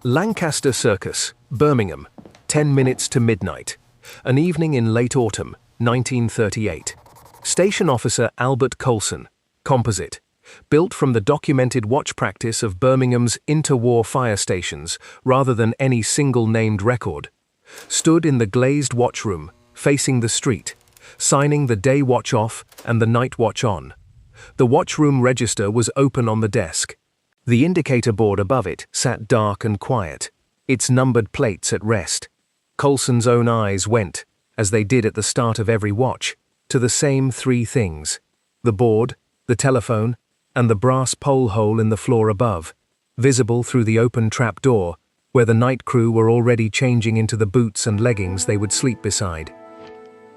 Lancaster Circus, Birmingham, 10 minutes to midnight. An evening in late autumn, 1938. Station Officer Albert Colson, composite, built from the documented watch practice of Birmingham's interwar fire stations rather than any single named record, stood in the glazed watchroom, facing the street, signing the day watch off and the night watch on. The watchroom register was open on the desk. The indicator board above it sat dark and quiet, its numbered plates at rest. Colson's own eyes went, as they did at the start of every watch, to the same three things: the board, the telephone, and the brass pole hole in the floor above, visible through the open trap door, where the night crew were already changing into the boots and leggings they would sleep beside.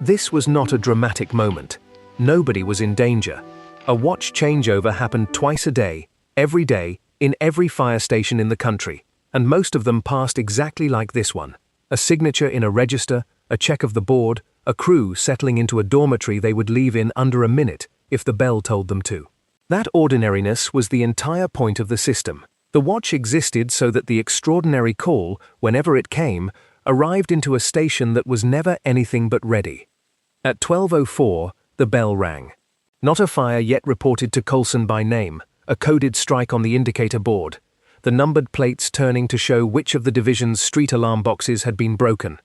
This was not a dramatic moment. Nobody was in danger. A watch changeover happened twice a day, every day, in every fire station in the country, and most of them passed exactly like this one: a signature in a register, a check of the board, a crew settling into a dormitory they would leave in under a minute if the bell told them to. That ordinariness was the entire point of the system. The watch existed so that the extraordinary call, whenever it came, arrived into a station that was never anything but ready. At 12:04, the bell rang. Not a fire yet reported to Colson by name, a coded strike on the indicator board, the numbered plates turning to show which of the division's street alarm boxes had been broken.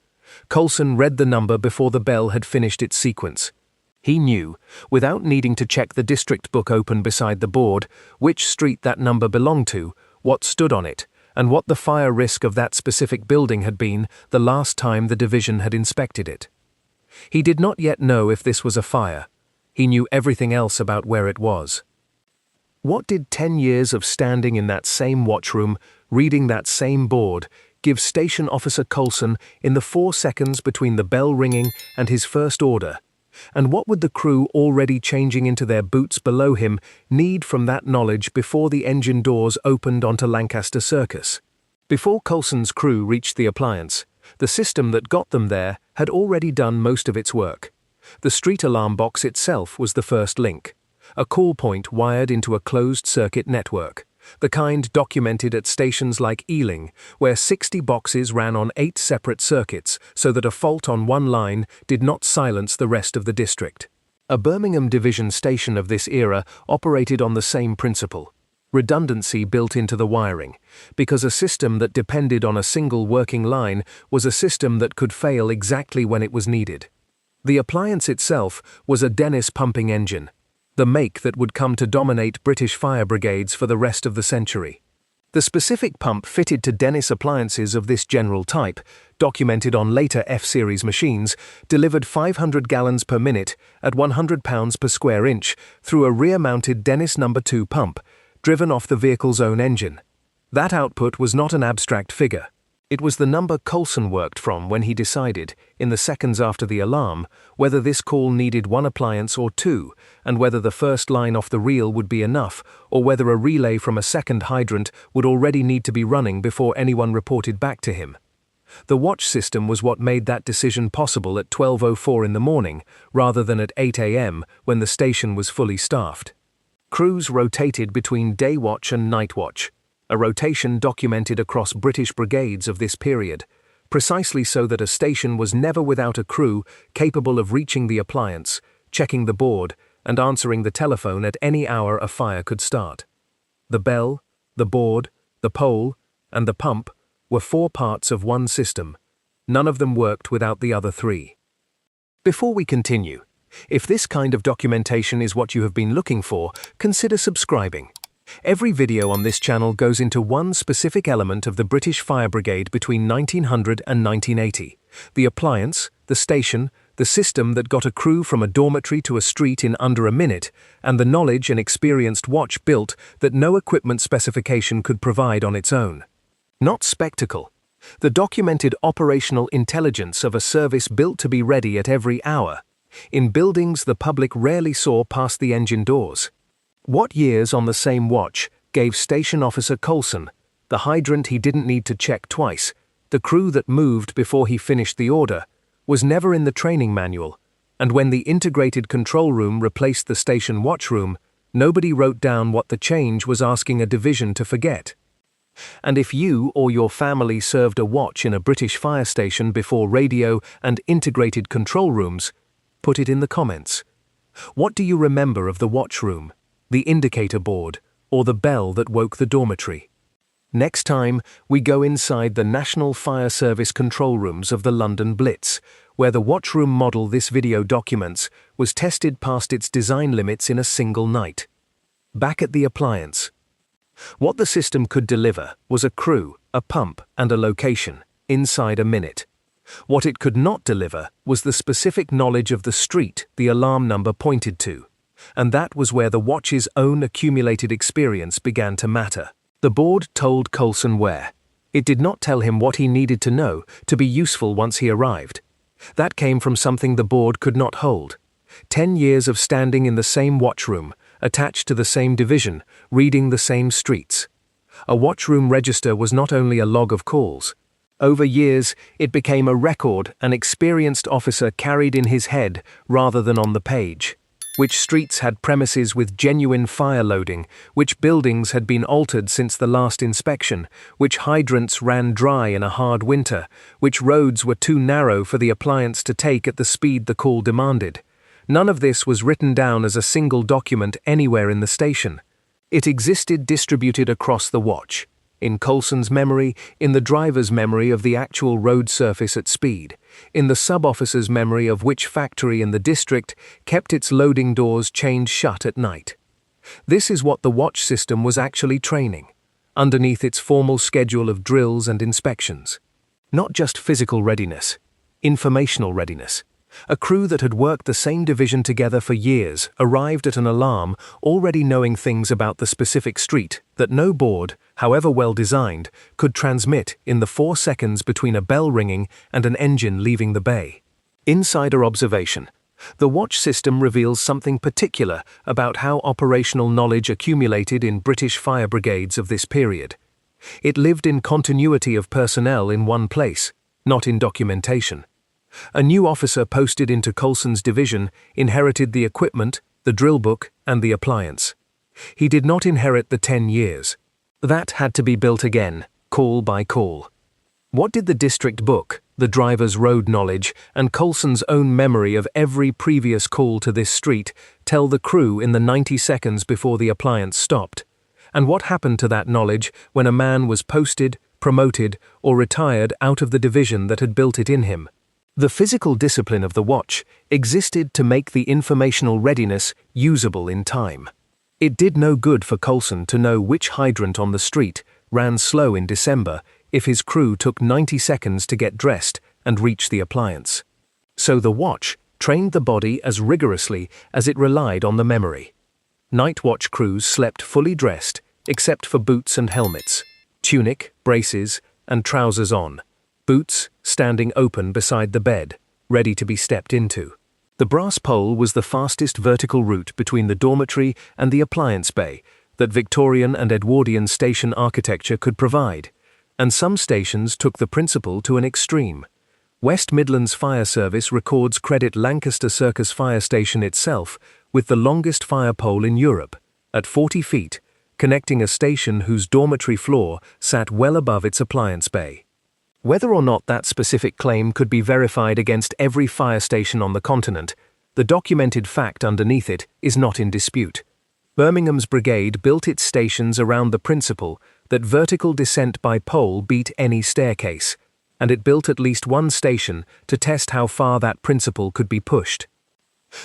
Colson read the number before the bell had finished its sequence. He knew, without needing to check the district book open beside the board, which street that number belonged to, what stood on it, and what the fire risk of that specific building had been the last time the division had inspected it. He did not yet know if this was a fire. He knew everything else about where it was. What did 10 years of standing in that same watchroom, reading that same board, give Station Officer Colson in the 4 seconds between the bell ringing and his first order? And what would the crew already changing into their boots below him need from that knowledge before the engine doors opened onto Lancaster Circus? Before Colson's crew reached the appliance, the system that got them there had already done most of its work. The street alarm box itself was the first link, a call point wired into a closed-circuit network, the kind documented at stations like Ealing, where 60 boxes ran on 8 separate circuits so that a fault on one line did not silence the rest of the district. A Birmingham Division station of this era operated on the same principle: redundancy built into the wiring, because a system that depended on a single working line was a system that could fail exactly when it was needed. The appliance itself was a Dennis pumping engine, the make that would come to dominate British fire brigades for the rest of the century. The specific pump fitted to Dennis appliances of this general type, documented on later F-series machines, delivered 500 gallons per minute at 100 pounds per square inch through a rear-mounted Dennis No. 2 pump, driven off the vehicle's own engine. That output was not an abstract figure. It was the number Colson worked from when he decided, in the seconds after the alarm, whether this call needed one appliance or two, and whether the first line off the reel would be enough, or whether a relay from a second hydrant would already need to be running before anyone reported back to him. The watch system was what made that decision possible at 12:04 in the morning, rather than at 8 a.m. when the station was fully staffed. Crews rotated between day watch and night watch, a rotation documented across British brigades of this period, precisely so that a station was never without a crew capable of reaching the appliance, checking the board, and answering the telephone at any hour a fire could start. The bell, the board, the pole, and the pump were 4 parts of one system. None of them worked without the other 3. Before we continue, if this kind of documentation is what you have been looking for, consider subscribing. Every video on this channel goes into one specific element of the British Fire Brigade between 1900 and 1980. The appliance, the station, the system that got a crew from a dormitory to a street in under a minute, and the knowledge and experienced watch built that no equipment specification could provide on its own. Not spectacle. The documented operational intelligence of a service built to be ready at every hour, in buildings the public rarely saw past the engine doors. What years on the same watch gave Station Officer Colson, the hydrant he didn't need to check twice, the crew that moved before he finished the order, was never in the training manual, and when the integrated control room replaced the station watchroom, nobody wrote down what the change was asking a division to forget. And if you or your family served a watch in a British fire station before radio and integrated control rooms, put it in the comments. What do you remember of the watch room, the indicator board, or the bell that woke the dormitory? Next time, we go inside the National Fire Service control rooms of the London Blitz, where the watchroom model this video documents was tested past its design limits in a single night. Back at the appliance. What the system could deliver was a crew, a pump, and a location, inside a minute. What it could not deliver was the specific knowledge of the street the alarm number pointed to, and that was where the watch's own accumulated experience began to matter. The board told Coulson where. It did not tell him what he needed to know to be useful once he arrived. That came from something the board could not hold. 10 years of standing in the same watchroom, attached to the same division, reading the same streets. A watchroom register was not only a log of calls. Over years, it became a record an experienced officer carried in his head rather than on the page. Which streets had premises with genuine fire loading, which buildings had been altered since the last inspection, which hydrants ran dry in a hard winter, which roads were too narrow for the appliance to take at the speed the call demanded. None of this was written down as a single document anywhere in the station. It existed distributed across the watch, in Coulson's memory, in the driver's memory of the actual road surface at speed, in the sub-officer's memory of which factory in the district kept its loading doors chained shut at night. This is what the watch system was actually training, underneath its formal schedule of drills and inspections. Not just physical readiness, informational readiness. A crew that had worked the same division together for years arrived at an alarm already knowing things about the specific street that no board, however well designed, could transmit in the 4 seconds between a bell ringing and an engine leaving the bay. Insider observation. The watch system reveals something particular about how operational knowledge accumulated in British fire brigades of this period. It lived in continuity of personnel in one place, not in documentation. A new officer posted into Coulson's division inherited the equipment, the drill book, and the appliance. He did not inherit the 10 years. That had to be built again, call by call. What did the district book, the driver's road knowledge, and Coulson's own memory of every previous call to this street tell the crew in the 90 seconds before the appliance stopped? And what happened to that knowledge when a man was posted, promoted, or retired out of the division that had built it in him? The physical discipline of the watch existed to make the informational readiness usable in time. It did no good for Coulson to know which hydrant on the street ran slow in December if his crew took 90 seconds to get dressed and reach the appliance. So the watch trained the body as rigorously as it relied on the memory. Night watch crews slept fully dressed, except for boots and helmets, tunic, braces, and trousers on. Boots standing open beside the bed, ready to be stepped into. The brass pole was the fastest vertical route between the dormitory and the appliance bay that Victorian and Edwardian station architecture could provide, and some stations took the principle to an extreme. West Midlands Fire Service records credit Lancaster Circus Fire Station itself with the longest fire pole in Europe, at 40 feet, connecting a station whose dormitory floor sat well above its appliance bay. Whether or not that specific claim could be verified against every fire station on the continent, the documented fact underneath it is not in dispute. Birmingham's brigade built its stations around the principle that vertical descent by pole beat any staircase, and it built at least one station to test how far that principle could be pushed.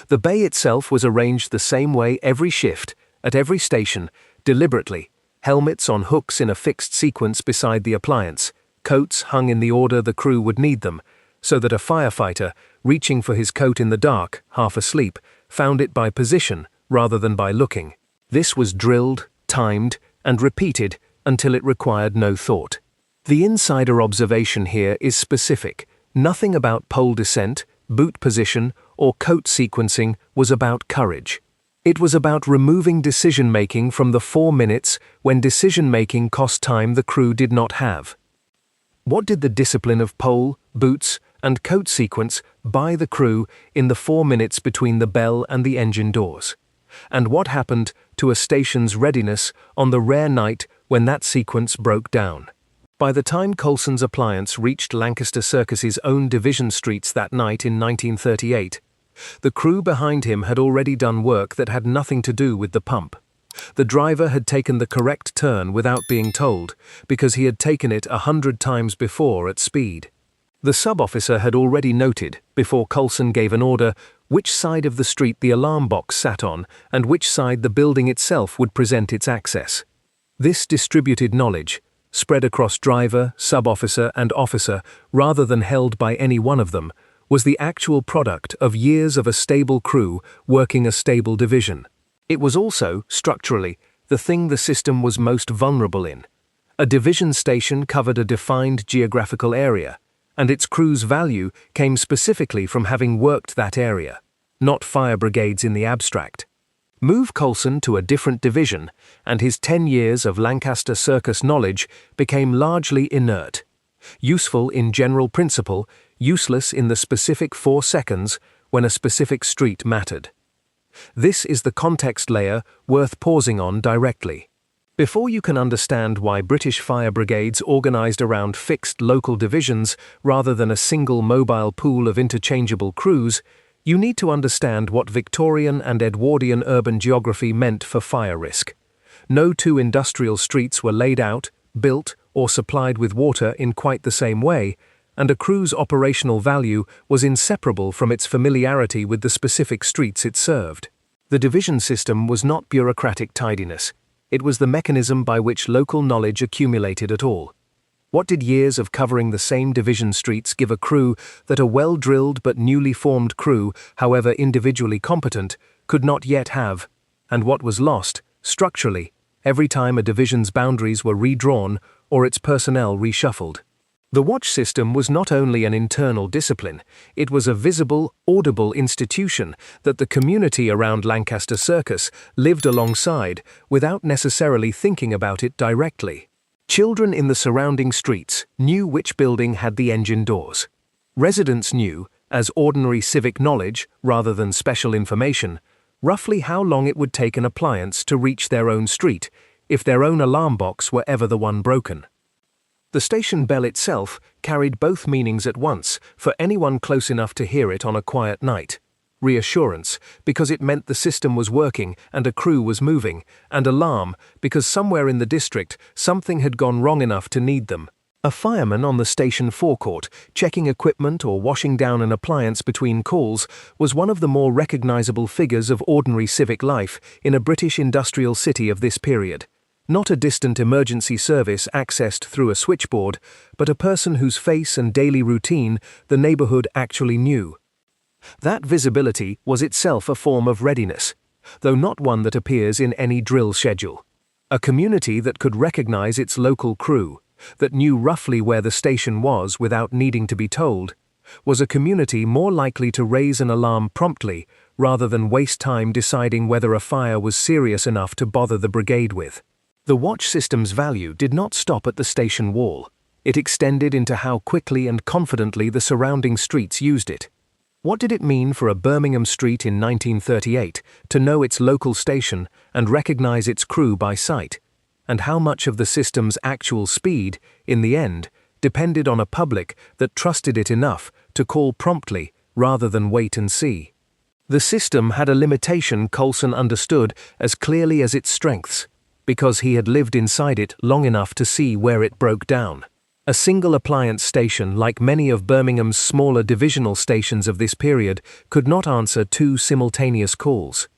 The bay itself was arranged the same way every shift, at every station, deliberately, helmets on hooks in a fixed sequence beside the appliance, coats hung in the order the crew would need them, so that a firefighter, reaching for his coat in the dark, half asleep, found it by position rather than by looking. This was drilled, timed, and repeated until it required no thought. The insider observation here is specific. Nothing about pole descent, boot position, or coat sequencing was about courage. It was about removing decision-making from the 4 minutes when decision-making cost time the crew did not have. What did the discipline of pole, boots, and coat sequence buy the crew in the 4 minutes between the bell and the engine doors? And what happened to a station's readiness on the rare night when that sequence broke down. By the time Coulson's appliance reached Lancaster Circus's own division streets that night in 1938, the crew behind him had already done work that had nothing to do with the pump. The driver had taken the correct turn without being told, because he had taken it 100 times before at speed. The sub-officer had already noted, before Coulson gave an order, which side of the street the alarm box sat on and which side the building itself would present its access. This distributed knowledge, spread across driver, sub-officer and officer rather than held by any one of them, was the actual product of years of a stable crew working a stable division. It was also, structurally, the thing the system was most vulnerable in. A division station covered a defined geographical area, and its crew's value came specifically from having worked that area, not fire brigades in the abstract. Move Coulson to a different division, and his 10 years of Lancaster Circus knowledge became largely inert. Useful in general principle, useless in the specific 4 seconds when a specific street mattered. This is the context layer worth pausing on directly. Before you can understand why British fire brigades organized around fixed local divisions rather than a single mobile pool of interchangeable crews, you need to understand what Victorian and Edwardian urban geography meant for fire risk. No 2 industrial streets were laid out, built, or supplied with water in quite the same way, and a crew's operational value was inseparable from its familiarity with the specific streets it served. The division system was not bureaucratic tidiness. It was the mechanism by which local knowledge accumulated at all. What did years of covering the same division streets give a crew that a well-drilled but newly formed crew, however individually competent, could not yet have, and what was lost, structurally, every time a division's boundaries were redrawn or its personnel reshuffled? The watch system was not only an internal discipline, it was a visible, audible institution that the community around Lancaster Circus lived alongside without necessarily thinking about it directly. Children in the surrounding streets knew which building had the engine doors. Residents knew, as ordinary civic knowledge rather than special information, roughly how long it would take an appliance to reach their own street if their own alarm box were ever the one broken. The station bell itself carried both meanings at once for anyone close enough to hear it on a quiet night. Reassurance, because it meant the system was working and a crew was moving, and alarm, because somewhere in the district something had gone wrong enough to need them. A fireman on the station forecourt, checking equipment or washing down an appliance between calls, was one of the more recognizable figures of ordinary civic life in a British industrial city of this period. Not a distant emergency service accessed through a switchboard, but a person whose face and daily routine the neighborhood actually knew. That visibility was itself a form of readiness, though not one that appears in any drill schedule. A community that could recognize its local crew, that knew roughly where the station was without needing to be told, was a community more likely to raise an alarm promptly rather than waste time deciding whether a fire was serious enough to bother the brigade with. The watch system's value did not stop at the station wall. It extended into how quickly and confidently the surrounding streets used it. What did it mean for a Birmingham street in 1938 to know its local station and recognize its crew by sight? And how much of the system's actual speed, in the end, depended on a public that trusted it enough to call promptly rather than wait and see? The system had a limitation Coulson understood as clearly as its strengths, because he had lived inside it long enough to see where it broke down. A single appliance station, like many of Birmingham's smaller divisional stations of this period, could not answer 2 simultaneous calls.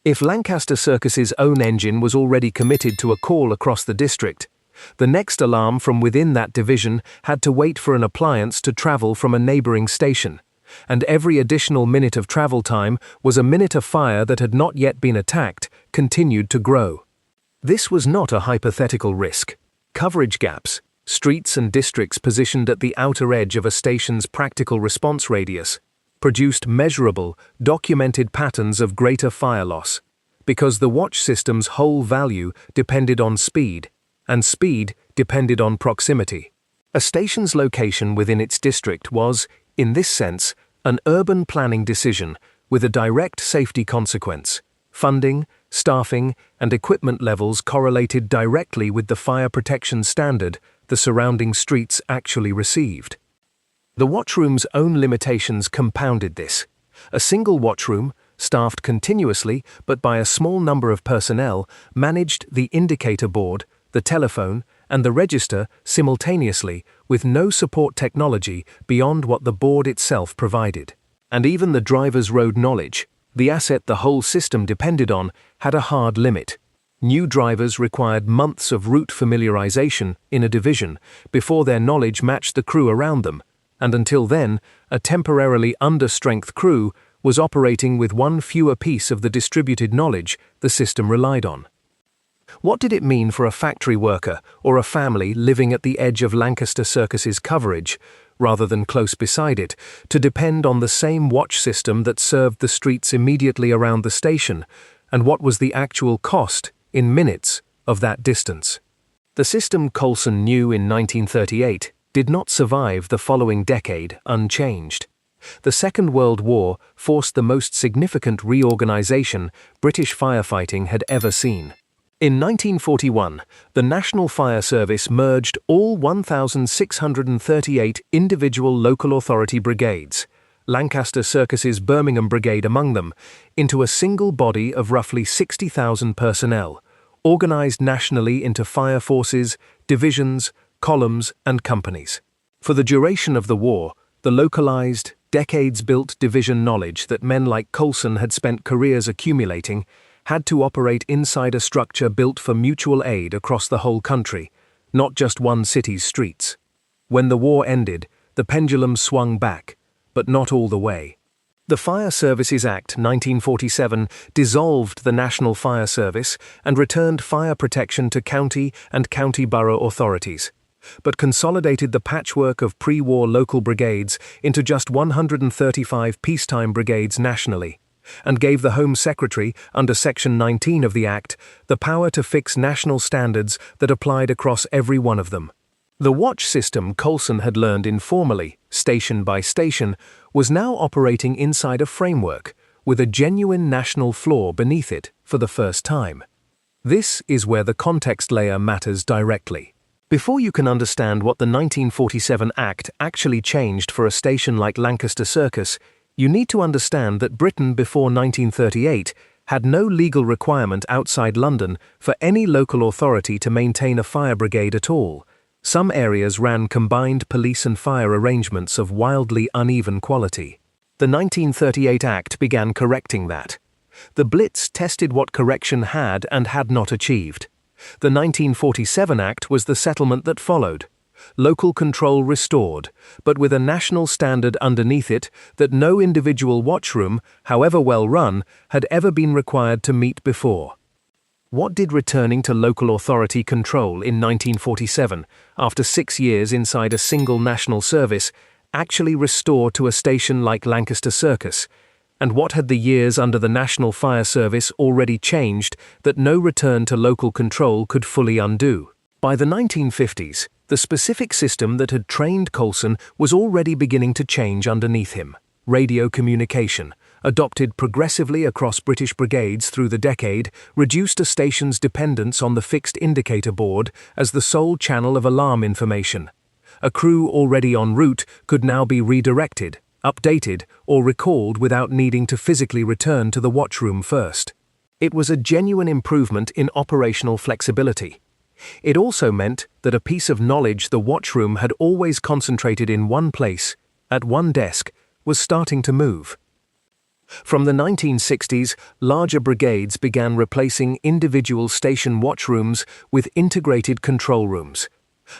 If Lancaster Circus's own engine was already committed to a call across the district, the next alarm from within that division had to wait for an appliance to travel from a neighboring station, and every additional minute of travel time was a minute of fire that had not yet been attacked, continued to grow. This was not a hypothetical risk. Coverage gaps, streets and districts positioned at the outer edge of a station's practical response radius, produced measurable, documented patterns of greater fire loss, because the watch system's whole value depended on speed, and speed depended on proximity. A station's location within its district was, in this sense, an urban planning decision with a direct safety consequence. Funding, staffing, and equipment levels correlated directly with the fire protection standard the surrounding streets actually received. The watchroom's own limitations compounded this. A single watchroom, staffed continuously but by a small number of personnel, managed the indicator board, the telephone, and the register simultaneously with no support technology beyond what the board itself provided. And even the driver's road knowledge, the asset the whole system depended on, had a hard limit. New drivers required months of route familiarization in a division before their knowledge matched the crew around them, and until then, a temporarily under-strength crew was operating with one fewer piece of the distributed knowledge the system relied on. What did it mean for a factory worker or a family living at the edge of Lancaster Circus's coverage, rather than close beside it, to depend on the same watch system that served the streets immediately around the station, and what was the actual cost, in minutes, of that distance? The system Coulson knew in 1938 did not survive the following decade unchanged. The Second World War forced the most significant reorganization British firefighting had ever seen. In 1941, the National Fire Service merged all 1,638 individual local authority brigades, Lancaster Circus's Birmingham Brigade among them, into a single body of roughly 60,000 personnel, organized nationally into fire forces, divisions, columns, and companies. For the duration of the war, the localized, decades-built division knowledge that men like Coulson had spent careers accumulating had to operate inside a structure built for mutual aid across the whole country, not just one city's streets. When the war ended, the pendulum swung back, but not all the way. The Fire Services Act 1947 dissolved the National Fire Service and returned fire protection to county and county borough authorities, but consolidated the patchwork of pre-war local brigades into just 135 peacetime brigades nationally, and gave the Home Secretary, under Section 19 of the Act, the power to fix national standards that applied across every one of them. The watch system Coulson had learned informally, station by station, was now operating inside a framework, with a genuine national flaw beneath it for the first time. This is where the context layer matters directly. Before you can understand what the 1947 Act actually changed for a station like Lancaster Circus, you need to understand that Britain before 1938 had no legal requirement outside London for any local authority to maintain a fire brigade at all. Some areas ran combined police and fire arrangements of wildly uneven quality. The 1938 Act began correcting that. The Blitz tested what correction had and had not achieved. The 1947 Act was the settlement that followed. Local control restored, but with a national standard underneath it that no individual watchroom, however well run, had ever been required to meet before. What did returning to local authority control in 1947, after 6 years inside a single national service, actually restore to a station like Lancaster Circus? And what had the years under the National Fire Service already changed that no return to local control could fully undo? By the 1950s, the specific system that had trained Coulson was already beginning to change underneath him. Radio communication, adopted progressively across British brigades through the decade, reduced a station's dependence on the fixed indicator board as the sole channel of alarm information. A crew already en route could now be redirected, updated, or recalled without needing to physically return to the watchroom first. It was a genuine improvement in operational flexibility. It also meant that a piece of knowledge the watchroom had always concentrated in one place, at one desk, was starting to move. From the 1960s, larger brigades began replacing individual station watchrooms with integrated control rooms,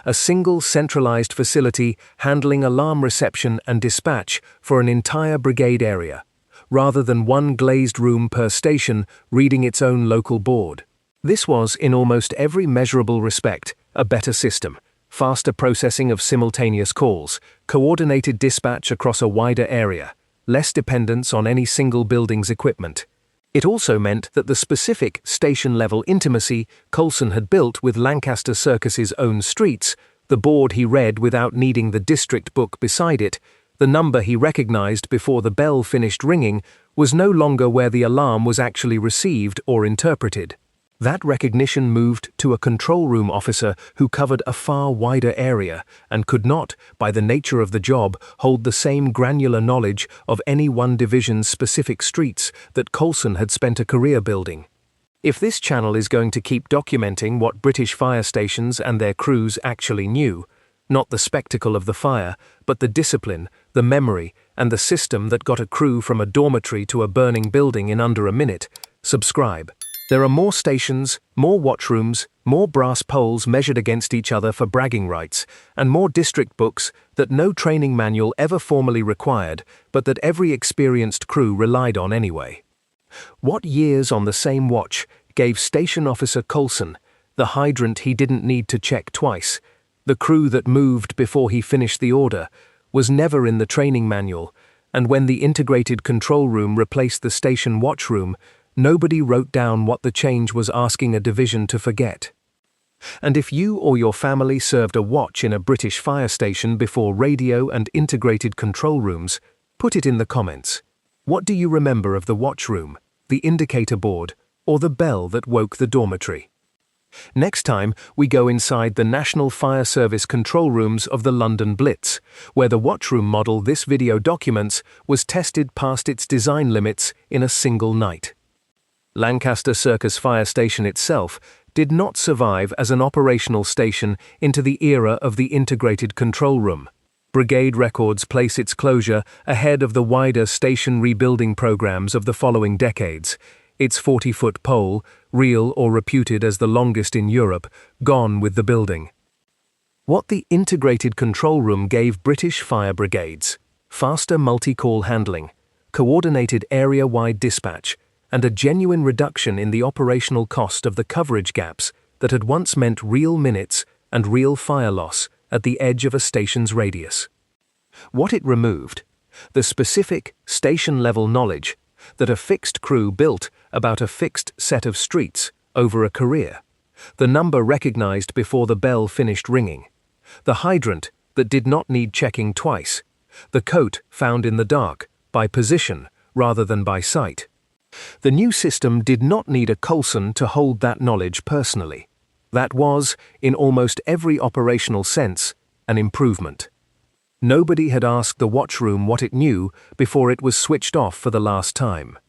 a single centralized facility handling alarm reception and dispatch for an entire brigade area, rather than one glazed room per station reading its own local board. This was, in almost every measurable respect, a better system: faster processing of simultaneous calls, coordinated dispatch across a wider area, less dependence on any single building's equipment. It also meant that the specific station-level intimacy Coulson had built with Lancaster Circus's own streets, the board he read without needing the district book beside it, the number he recognized before the bell finished ringing, was no longer where the alarm was actually received or interpreted. That recognition moved to a control room officer who covered a far wider area and could not, by the nature of the job, hold the same granular knowledge of any one division's specific streets that Coulson had spent a career building. If this channel is going to keep documenting what British fire stations and their crews actually knew, not the spectacle of the fire, but the discipline, the memory, and the system that got a crew from a dormitory to a burning building in under a minute, subscribe. There are more stations, more watchrooms, more brass poles measured against each other for bragging rights, and more district books that no training manual ever formally required, but that every experienced crew relied on anyway. What years on the same watch gave Station Officer Coulson the hydrant he didn't need to check twice, the crew that moved before he finished the order, was never in the training manual, and when the integrated control room replaced the station watchroom, nobody wrote down what the change was asking a division to forget. And if you or your family served a watch in a British fire station before radio and integrated control rooms, put it in the comments. What do you remember of the watchroom, the indicator board, or the bell that woke the dormitory? Next time, we go inside the National Fire Service control rooms of the London Blitz, where the watchroom model this video documents was tested past its design limits in a single night. Lancaster Circus Fire Station itself did not survive as an operational station into the era of the integrated control room. Brigade records place its closure ahead of the wider station rebuilding programs of the following decades, its 40-foot pole, real or reputed as the longest in Europe, gone with the building. What the integrated control room gave British fire brigades: faster multi-call handling, coordinated area-wide dispatch, and a genuine reduction in the operational cost of the coverage gaps that had once meant real minutes and real fire loss at the edge of a station's radius. What it removed: the specific, station-level knowledge that a fixed crew built about a fixed set of streets over a career, the number recognized before the bell finished ringing, the hydrant that did not need checking twice, the coat found in the dark, by position rather than by sight. The new system did not need a Coulson to hold that knowledge personally. That was, in almost every operational sense, an improvement. Nobody had asked the watchroom what it knew before it was switched off for the last time.